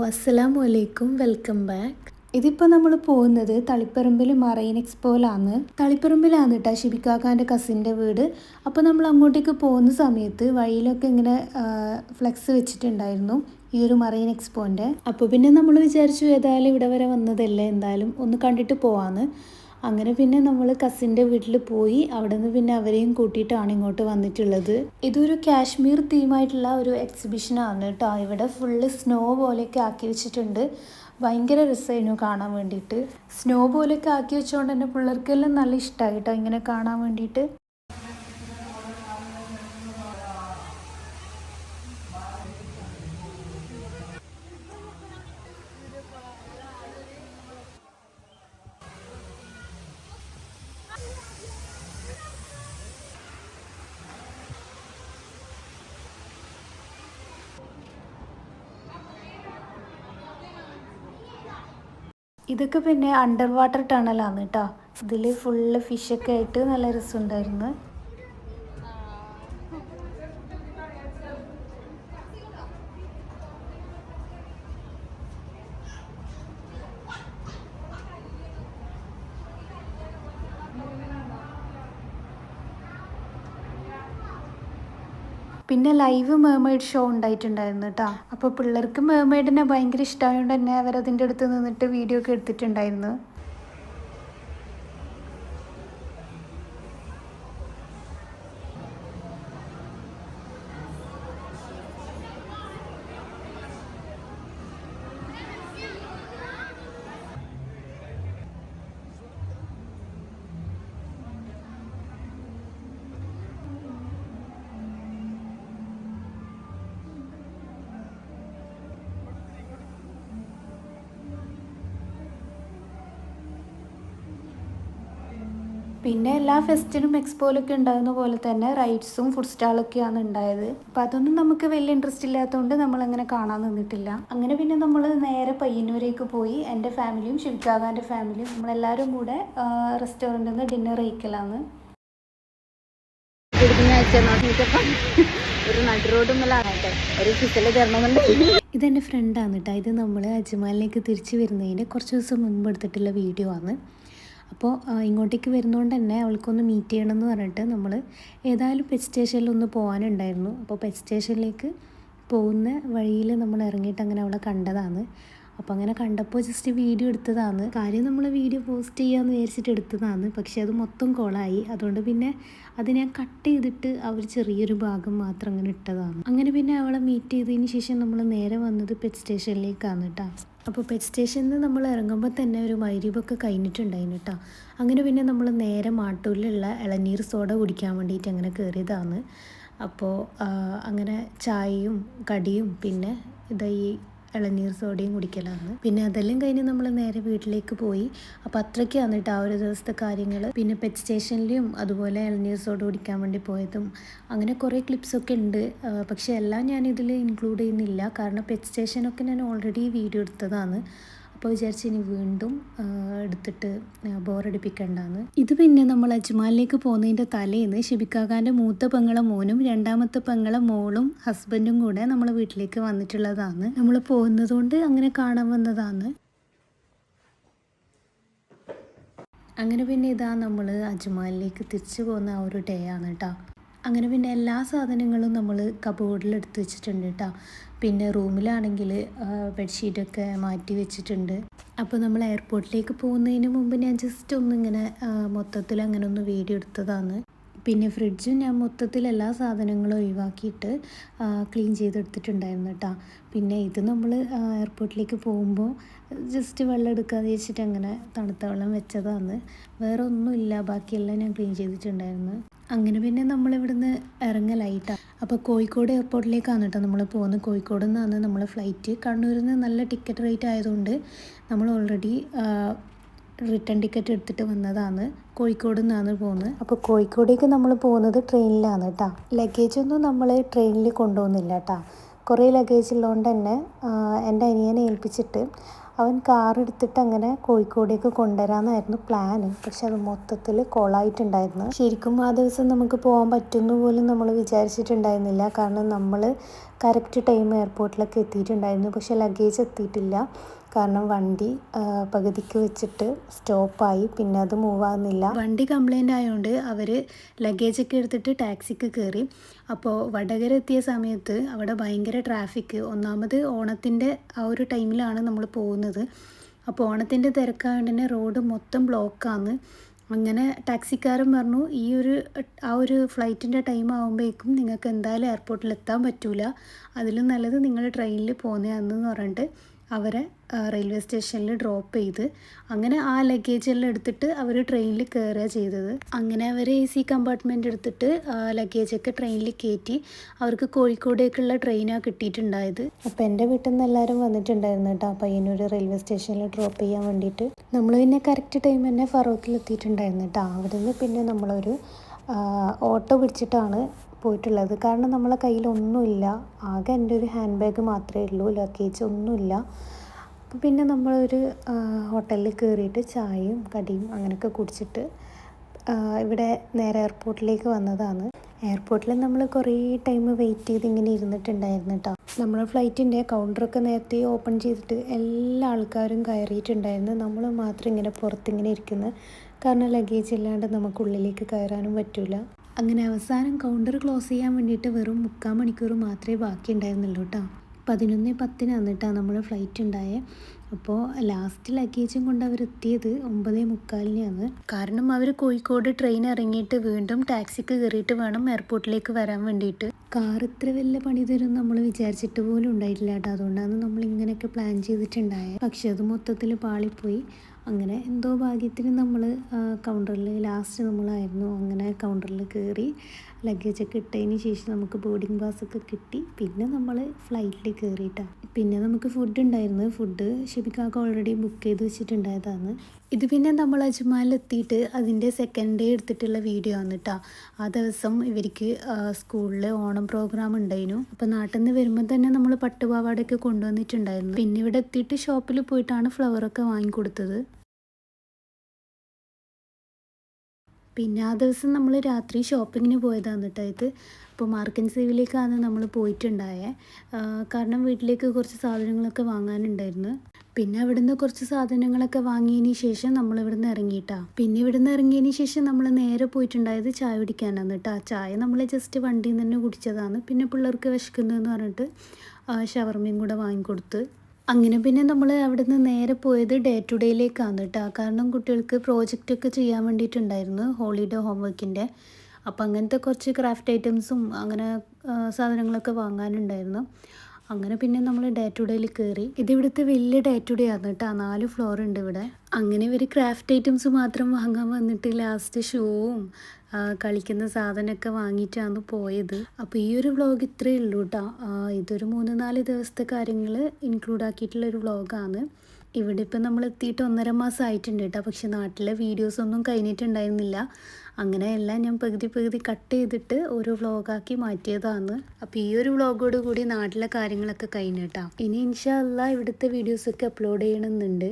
അസ്സലാമു അലൈക്കും, welcome back. ഇതിപ്പോൾ നമ്മൾ പോകുന്നത് തളിപ്പറമ്പിൽ മറൈൻ എക്സ്പോയിലാണ്. തളിപ്പറമ്പിലാണ് കേട്ടോ ഷിബിക്കാക്കാൻ്റെ കസിൻ്റെ വീട്. അപ്പോൾ നമ്മൾ അങ്ങോട്ടേക്ക് പോകുന്ന സമയത്ത് വഴിയിലൊക്കെ ഇങ്ങനെ ഫ്ലെക്സ് വെച്ചിട്ടുണ്ടായിരുന്നു ഈ ഒരു മറൈൻ എക്സ്പോൻ്റെ. അപ്പോൾ പിന്നെ നമ്മൾ വിചാരിച്ചു ഏതായാലും ഇവിടെ വരെ വന്നതല്ലേ, എന്തായാലും ഒന്ന് കണ്ടിട്ട് പോവാന്ന്. അങ്ങനെ പിന്നെ നമ്മൾ കസിൻ്റെ വീട്ടിൽ പോയി. അവിടെ നിന്ന് പിന്നെ അവരെയും കൂട്ടിയിട്ടാണ് ഇങ്ങോട്ട് വന്നിട്ടുള്ളത്. ഇതൊരു കാശ്മീർ തീമായിട്ടുള്ള ഒരു എക്സിബിഷനാണ് കേട്ടോ. ഇവിടെ ഫുള്ള് സ്നോ പോലെയൊക്കെ ആക്കി വെച്ചിട്ടുണ്ട്. ഭയങ്കര രസമായിരുന്നു കാണാൻ വേണ്ടിയിട്ട്. സ്നോ പോലെയൊക്കെ ആക്കി വെച്ചുകൊണ്ട് തന്നെ പിള്ളേർക്കെല്ലാം നല്ല ഇഷ്ടമായി കേട്ടോ ഇങ്ങനെ കാണാൻ വേണ്ടിയിട്ട്. ഇതൊക്കെ പിന്നെ അണ്ടർ വാട്ടർ ടണലാണ് കേട്ടോ. ഇതിൽ ഫുള്ള് ഫിഷൊക്കെ ആയിട്ട് നല്ല രസമുണ്ടായിരുന്നു. പിന്നെ ലൈവ് മേർമെയ്ഡ് ഷോ ഉണ്ടായിട്ടുണ്ടായിരുന്നു കേട്ടോ. അപ്പോൾ പിള്ളേർക്ക് മേർമെയ്ഡിനെ ഭയങ്കര ഇഷ്ടമായതുകൊണ്ട് തന്നെ അവരതിൻ്റെ അടുത്ത് നിന്നിട്ട് വീഡിയോ ഒക്കെ എടുത്തിട്ടുണ്ടായിരുന്നു. പിന്നെ എല്ലാ ഫെസ്റ്റിനും എക്സ്പോയിലൊക്കെ ഉണ്ടാകുന്ന പോലെ തന്നെ റൈഡ്സും ഫുഡ് സ്റ്റാളൊക്കെയാണ് ഉണ്ടായത്. അപ്പം അതൊന്നും നമുക്ക് വലിയ ഇൻട്രസ്റ്റ് ഇല്ലാത്തതുകൊണ്ട് നമ്മളങ്ങനെ കാണാൻ നിന്നിട്ടില്ല. അങ്ങനെ പിന്നെ നമ്മൾ നേരെ പയ്യന്നൂരേക്ക് പോയി. എൻ്റെ ഫാമിലിയും ഷിബിക്കാകാൻ്റെ ഫാമിലിയും നമ്മളെല്ലാവരും കൂടെ റെസ്റ്റോറൻറ്റിൽ നിന്ന് ഡിന്നർ കഴിക്കലാണ്. ഇതെൻ്റെ ഫ്രണ്ടാണ് കേട്ടോ. ഇത് നമ്മൾ അജ്മാലിലേക്ക് തിരിച്ചു വരുന്നതിൻ്റെ കുറച്ച് ദിവസം മുൻപ് എടുത്തിട്ടുള്ള വീഡിയോ ആണ്. അപ്പോൾ ഇങ്ങോട്ടേക്ക് വരുന്നതുകൊണ്ട് തന്നെ അവൾക്കൊന്ന് മീറ്റ് ചെയ്യണമെന്ന് പറഞ്ഞിട്ട് നമ്മൾ ഏതായാലും പെറ്റ് സ്റ്റേഷനിലൊന്ന് പോകാനുണ്ടായിരുന്നു. അപ്പോൾ പെറ്റ് സ്റ്റേഷനിലേക്ക് പോകുന്ന വഴിയിൽ നമ്മൾ ഇറങ്ങിയിട്ട് അങ്ങനെ അവളെ കണ്ടതാണ്. അപ്പോൾ അങ്ങനെ കണ്ടപ്പോൾ ജസ്റ്റ് വീഡിയോ എടുത്തതാണ്. കാര്യം നമ്മൾ വീഡിയോ പോസ്റ്റ് ചെയ്യാമെന്ന് വിചാരിച്ചിട്ട് എടുത്തതാണ്. പക്ഷേ അത് മൊത്തം കോളായി. അതുകൊണ്ട് പിന്നെ അത് ഞാൻ കട്ട് ചെയ്തിട്ട് അവർ ചെറിയൊരു ഭാഗം മാത്രം അങ്ങനെ ഇട്ടതാണ്. അങ്ങനെ പിന്നെ അവളെ മീറ്റ് ചെയ്തതിന് ശേഷം നമ്മൾ നേരെ വന്നത് പെറ്റ് സ്റ്റേഷനിലേക്കാണ് കേട്ടോ. അപ്പോൾ പെറ്റ് സ്റ്റേഷനിൽ നിന്ന് നമ്മൾ ഇറങ്ങുമ്പോൾ തന്നെ ഒരു മഗ്‌രിബൊക്കെ കഴിഞ്ഞിട്ടുണ്ടായിരുന്നു കേട്ടോ. അങ്ങനെ പിന്നെ നമ്മൾ നേരെ മാട്ടൂരിലുള്ള ഇളനീർ സോഡ കുടിക്കാൻ വേണ്ടിയിട്ട് അങ്ങനെ കയറിയതാണ്. അപ്പോൾ അങ്ങനെ ചായയും കടിയും പിന്നെ ഇതാ ഈ ഇളനീർ സോഡയും കുടിക്കലാണ്. പിന്നെ അതെല്ലാം കഴിഞ്ഞ് നമ്മൾ നേരെ വീട്ടിലേക്ക് പോയി. അപ്പോൾ അത്രയ്ക്കാണ് കേട്ടോ ആ ഒരു ദിവസത്തെ കാര്യങ്ങൾ. പിന്നെ പെറ്റ് സ്റ്റേഷനിലും അതുപോലെ ഇളനീർ സോഡ കുടിക്കാൻ വേണ്ടി പോയതും അങ്ങനെ കുറേ ക്ലിപ്സൊക്കെ ഉണ്ട്. പക്ഷേ എല്ലാം ഞാനിതിൽ ഇൻക്ലൂഡ് ചെയ്യുന്നില്ല. കാരണം പെറ്റ് സ്റ്റേഷനൊക്കെ ഞാൻ ഓൾറെഡി വീഡിയോ എടുത്തതാണ്. അപ്പോൾ വിചാരിച്ച് ഇനി വീണ്ടും എടുത്തിട്ട് ബോറടിപ്പിക്കണ്ടാന്ന്. ഇത് പിന്നെ നമ്മൾ അജ്മാലിലേക്ക് പോകുന്നതിൻ്റെ തലേന്ന് ഷിബിക്കാക്കാൻ്റെ മൂത്ത പെങ്ങളെ മോനും രണ്ടാമത്തെ പെങ്ങളെ മോളും ഹസ്ബൻഡും കൂടെ നമ്മളെ വീട്ടിലേക്ക് വന്നിട്ടുള്ളതാണ്. നമ്മൾ പോകുന്നതുകൊണ്ട് അങ്ങനെ കാണാൻ വന്നതാണ്. അങ്ങനെ പിന്നെ ഇതാ നമ്മൾ അജ്മാലിലേക്ക് തിരിച്ചു പോകുന്ന ആ ഒരു ഡേ ആണ് കേട്ടോ. അങ്ങനെ പിന്നെ എല്ലാ സാധനങ്ങളും നമ്മൾ കബോർഡിൽ എടുത്ത് വെച്ചിട്ടുണ്ട് കേട്ടോ. പിന്നെ റൂമിലാണെങ്കിൽ ബെഡ്ഷീറ്റൊക്കെ മാറ്റി വെച്ചിട്ടുണ്ട്. അപ്പോൾ നമ്മൾ എയർപോർട്ടിലേക്ക് പോകുന്നതിന് മുമ്പ് ഞാൻ ജസ്റ്റ് ഒന്നിങ്ങനെ മൊത്തത്തിൽ അങ്ങനെ ഒന്ന് വീഡിയോ എടുത്തതാണ്. പിന്നെ ഫ്രിഡ്ജും ഞാൻ മൊത്തത്തിൽ എല്ലാ സാധനങ്ങളും ഒഴിവാക്കിയിട്ട് ക്ലീൻ ചെയ്തെടുത്തിട്ടുണ്ടായിരുന്നു കേട്ടോ. പിന്നെ ഇത് നമ്മൾ എയർപോർട്ടിലേക്ക് പോകുമ്പോൾ ജസ്റ്റ് വെള്ളം എടുക്കാതെ വെച്ചിട്ട് അങ്ങനെ തണുത്ത വെള്ളം വെച്ചതാണ്. വേറെ ഒന്നുമില്ല, ബാക്കിയെല്ലാം ഞാൻ ക്ലീൻ ചെയ്തിട്ടുണ്ടായിരുന്നു. അങ്ങനെ പിന്നെ നമ്മളിവിടുന്ന് ഇറങ്ങലായിട്ടാണ്. അപ്പോൾ കോഴിക്കോട് എയർപോർട്ടിലേക്കാണ് കേട്ടോ നമ്മൾ പോകുന്നത്. കോഴിക്കോട് നിന്നാണ് നമ്മളെ ഫ്ലൈറ്റ്. കണ്ണൂരിൽ നിന്ന് നല്ല ടിക്കറ്റ് റേറ്റ് ആയതുകൊണ്ട് നമ്മൾ ഓൾറെഡി റിട്ടേൺ ടിക്കറ്റ് എടുത്തിട്ട് വന്നതാണ്. കോഴിക്കോട് നിന്നാണ് പോകുന്നത്. അപ്പോൾ കോഴിക്കോടേക്ക് നമ്മൾ പോകുന്നത് ട്രെയിനിലാണ് കേട്ടോ. ലഗേജൊന്നും നമ്മൾ ട്രെയിനിൽ കൊണ്ടുപോകുന്നില്ല കേട്ടോ. കുറേ ലഗേജ് ഉള്ളതുകൊണ്ട് തന്നെ എൻ്റെ അനിയനെ ഏൽപ്പിച്ചിട്ട് അവൻ കാർ എടുത്തിട്ട് അങ്ങനെ കോഴിക്കോടേക്ക് കൊണ്ടുവരാമെന്നായിരുന്നു പ്ലാന്. പക്ഷെ അത് മൊത്തത്തിൽ കൊളായിട്ടുണ്ടായിരുന്നു. ശരിക്കും ആ ദിവസം നമുക്ക് പോകാൻ പറ്റുമെന്ന് പോലും നമ്മൾ വിചാരിച്ചിട്ടുണ്ടായിരുന്നില്ല. കാരണം നമ്മൾ കറക്റ്റ് ടൈം എയർപോർട്ടിലൊക്കെ എത്തിയിട്ടുണ്ടായിരുന്നു. പക്ഷെ ലഗേജ് എത്തിയിട്ടില്ല. കാരണം വണ്ടി പകുതിക്ക് വെച്ചിട്ട് സ്റ്റോപ്പായി. പിന്നെ അത് മൂവ് ആകുന്നില്ല. വണ്ടി കംപ്ലൈൻ്റ് ആയതുകൊണ്ട് അവർ ലഗേജൊക്കെ എടുത്തിട്ട് ടാക്സിക്ക് കയറി. അപ്പോൾ വടകര എത്തിയ സമയത്ത് അവിടെ ഭയങ്കര ട്രാഫിക്. ഒന്നാമത് ഓണത്തിൻ്റെ ആ ഒരു ടൈമിലാണ് നമ്മൾ പോകുന്നത്. അപ്പോൾ ഓണത്തിൻ്റെ തിരക്കായതുകൊണ്ട് തന്നെ റോഡ് മൊത്തം ബ്ലോക്കാണ്. അങ്ങനെ ടാക്സിക്കാരൻ പറഞ്ഞു ആ ഒരു ഫ്ലൈറ്റിൻ്റെ ടൈം ആകുമ്പോഴേക്കും നിങ്ങൾക്ക് എന്തായാലും എയർപോർട്ടിൽ എത്താൻ പറ്റില്ല, അതിലും നല്ലത് നിങ്ങൾ ട്രെയിനിൽ പോകുന്നതാണെന്ന് പറഞ്ഞിട്ട് അവരെ റെയിൽവേ സ്റ്റേഷനിൽ ഡ്രോപ്പ് ചെയ്ത് അങ്ങനെ ആ ലഗേജ് എല്ലാം എടുത്തിട്ട് അവർ ട്രെയിനിൽ കയറുക ചെയ്തത്. അങ്ങനെ അവർ AC കമ്പാർട്ട്മെൻ്റ് എടുത്തിട്ട് ലഗേജൊക്കെ ട്രെയിനിൽ കയറ്റി. അവർക്ക് കോഴിക്കോടേക്കുള്ള ട്രെയിനാണ് കിട്ടിയിട്ടുണ്ടായത്. അപ്പോൾ എൻ്റെ വീട്ടിൽ നിന്ന് എല്ലാവരും വന്നിട്ടുണ്ടായിരുന്നു കേട്ടോ പയ്യന്നൂർ റെയിൽവേ സ്റ്റേഷനിൽ ഡ്രോപ്പ് ചെയ്യാൻ വേണ്ടിയിട്ട്. നമ്മൾ പിന്നെ കറക്റ്റ് ടൈം തന്നെ ഫറോക്കിൽ എത്തിയിട്ടുണ്ടായിരുന്നു കേട്ടോ. അവിടെ നിന്ന് പിന്നെ നമ്മളൊരു ഓട്ടോ പിടിച്ചിട്ടാണ് പോയിട്ടുള്ളത്. കാരണം നമ്മളെ കയ്യിലൊന്നുമില്ല, ആകെ എൻ്റെ ഒരു ഹാൻഡ് ബാഗ് മാത്രമേ ഉള്ളൂ, ലഗേജ് ഒന്നുമില്ല. അപ്പോൾ പിന്നെ നമ്മളൊരു ഹോട്ടലിൽ കയറിയിട്ട് ചായയും കടിയും അങ്ങനെയൊക്കെ കുടിച്ചിട്ട് ഇവിടെ നേരെ എയർപോർട്ടിലേക്ക് വന്നതാണ്. എയർപോർട്ടിൽ നമ്മൾ കുറേ ടൈം വെയിറ്റ് ചെയ്ത് ഇങ്ങനെ ഇരുന്നിട്ടുണ്ടായിരുന്നു കേട്ടോ. നമ്മുടെ ഫ്ലൈറ്റിൻ്റെ കൗണ്ടറൊക്കെ നേരത്തെ ഓപ്പൺ ചെയ്തിട്ട് എല്ലാ ആൾക്കാരും കയറിയിട്ടുണ്ടായിരുന്നു. നമ്മൾ മാത്രം ഇങ്ങനെ പുറത്തിങ്ങനെ ഇരിക്കുന്നത്. കാരണം ലഗേജ് ഇല്ലാണ്ട് നമുക്കുള്ളിലേക്ക് കയറാനും പറ്റില്ല. അങ്ങനെ അവസാനം കൗണ്ടർ ക്ലോസ് ചെയ്യാൻ വേണ്ടിയിട്ട് വെറും 3/4 മണിക്കൂർ മാത്രമേ ബാക്കി ഉണ്ടായിരുന്നുള്ളൂ കേട്ടോ. 11:10 കേട്ടോ നമ്മൾ ഫ്ലൈറ്റ് ഉണ്ടായത്. അപ്പോൾ ലാസ്റ്റ് ലഗേജും കൊണ്ട് അവരെത്തിയത് 9:45 കാരണം അവർ കോഴിക്കോട് ട്രെയിൻ ഇറങ്ങിയിട്ട് വീണ്ടും ടാക്സിക്ക് കയറിയിട്ട് വേണം എയർപോർട്ടിലേക്ക് വരാൻ വേണ്ടിയിട്ട്. കാർ ഇത്ര വലിയ പണി തരും നമ്മൾ വിചാരിച്ചിട്ട് പോലും ഉണ്ടായിട്ടില്ല കേട്ടോ. അതുകൊണ്ടാണ് നമ്മൾ ഇങ്ങനെയൊക്കെ പ്ലാൻ ചെയ്തിട്ടുണ്ടായത്. പക്ഷെ അത് മൊത്തത്തിൽ പാളിപ്പോയി. അങ്ങനെ എന്തോ ഭാഗ്യത്തിന് നമ്മൾ കൗണ്ടറിൽ ലാസ്റ്റ് നമ്മളായിരുന്നു. അങ്ങനെ കൗണ്ടറിൽ കയറി ലഗേജൊക്കെ ഇട്ടതിന് ശേഷം നമുക്ക് ബോർഡിംഗ് പാസ്സൊക്കെ കിട്ടി. പിന്നെ നമ്മൾ ഫ്ലൈറ്റിൽ കയറിയിട്ടാണ്. പിന്നെ നമുക്ക് ഫുഡ് ഉണ്ടായിരുന്നു. ഫുഡ് ഷിബിക്കാക്ക് ഓൾറെഡി ബുക്ക് ചെയ്ത് വെച്ചിട്ടുണ്ടായതാണ്. ഇത് പിന്നെ നമ്മൾ അജ്മാലിലെത്തിയിട്ട് അതിൻ്റെ സെക്കൻഡ് ഡേ എടുത്തിട്ടുള്ള വീഡിയോ ആണ് കേട്ടോ. ആ ദിവസം ഇവർക്ക് സ്കൂളിൽ ഓണം പ്രോഗ്രാം ഉണ്ടായിരുന്നു. അപ്പോൾ നാട്ടിൽ നിന്ന് വരുമ്പോൾ തന്നെ നമ്മൾ പട്ടുപാവാടയൊക്കെ കൊണ്ടുവന്നിട്ടുണ്ടായിരുന്നു. പിന്നെ ഇവിടെ എത്തിയിട്ട് ഷോപ്പിൽ പോയിട്ടാണ് ഫ്ലവറൊക്കെ വാങ്ങിക്കൊടുത്തത്. പിന്നെ ആ ദിവസം നമ്മൾ രാത്രി ഷോപ്പിങ്ങിന് പോയതാണ് കേട്ടോ ഇത്. അപ്പോൾ മാർക്കറ്റ് സേവിലേക്കാണ് നമ്മൾ പോയിട്ടുണ്ടായത്. കാരണം വീട്ടിലേക്ക് കുറച്ച് സാധനങ്ങളൊക്കെ വാങ്ങാനുണ്ടായിരുന്നു. പിന്നെ അവിടുന്ന് കുറച്ച് സാധനങ്ങളൊക്കെ വാങ്ങിയതിന് ശേഷം നമ്മൾ ഇവിടുന്ന് ഇറങ്ങിയിട്ടാണ്. പിന്നെ ഇവിടുന്ന് ഇറങ്ങിയതിന് ശേഷം നമ്മൾ നേരെ പോയിട്ടുണ്ടായത് ചായ കുടിക്കാനാണ് കേട്ടോ. ചായ നമ്മൾ ജസ്റ്റ് വണ്ടിയിൽ നിന്ന് തന്നെ കുടിച്ചതാണ്. പിന്നെ പിള്ളേർക്ക് വിശക്കുന്നതെന്ന് പറഞ്ഞിട്ട് ഷവർമയും കൂടെ വാങ്ങിക്കൊടുത്ത്. അങ്ങനെ പിന്നെ നമ്മൾ അവിടെ നിന്ന് നേരെ പോയത് ഡേ ടു ഡേയിലേക്കാണ് കേട്ടോ. കാരണം കുട്ടികൾക്ക് പ്രോജക്റ്റൊക്കെ ചെയ്യാൻ വേണ്ടിയിട്ടുണ്ടായിരുന്നു ഹോളിഡേ ഹോംവർക്കിൻ്റെ. അപ്പോൾ അങ്ങനത്തെ കുറച്ച് ക്രാഫ്റ്റ് ഐറ്റംസും അങ്ങനെ സാധനങ്ങളൊക്കെ വാങ്ങാനുണ്ടായിരുന്നു. അങ്ങനെ പിന്നെ നമ്മൾ ഡേ ടു ഡേയിൽ കയറി. ഇതിവിടുത്തെ വലിയ ഡേ ടു ഡേ ആണ് കേട്ടോ. 4 ഫ്ലോർ ഉണ്ട് ഇവിടെ. അങ്ങനെ ഇവർ ക്രാഫ്റ്റ് ഐറ്റംസ് മാത്രം വാങ്ങാൻ വന്നിട്ട് ലാസ്റ്റ് ഷൂവും കളിക്കുന്ന സാധനമൊക്കെ വാങ്ങിയിട്ടാണ് പോയത്. അപ്പോൾ ഈ ഒരു വ്ളോഗ് ഇത്രയേ ഉള്ളൂ കേട്ടോ. ഇതൊരു 3-4 ദിവസത്തെ കാര്യങ്ങൾ ഇൻക്ലൂഡ് ആക്കിയിട്ടുള്ളൊരു വ്ളോഗാണ്. ഇവിടെ ഇപ്പം നമ്മൾ എത്തിയിട്ട് 1.5 മാസം ആയിട്ടുണ്ട് കേട്ടോ. പക്ഷെ നാട്ടിലെ വീഡിയോസൊന്നും കഴിഞ്ഞിട്ടുണ്ടായിരുന്നില്ല. അങ്ങനെ എല്ലാം ഞാൻ പകുതി കട്ട് ചെയ്തിട്ട് ഒരു വ്ളോഗാക്കി മാറ്റിയതാണ്. അപ്പോൾ ഈ ഒരു വ്ളോഗോട് കൂടി നാട്ടിലെ കാര്യങ്ങളൊക്കെ കഴിഞ്ഞു കേട്ടോ. ഇനി ഇൻഷാ അല്ലാഹ് ഇവിടുത്തെ വീഡിയോസൊക്കെ അപ്ലോഡ് ചെയ്യണമെന്നുണ്ട്.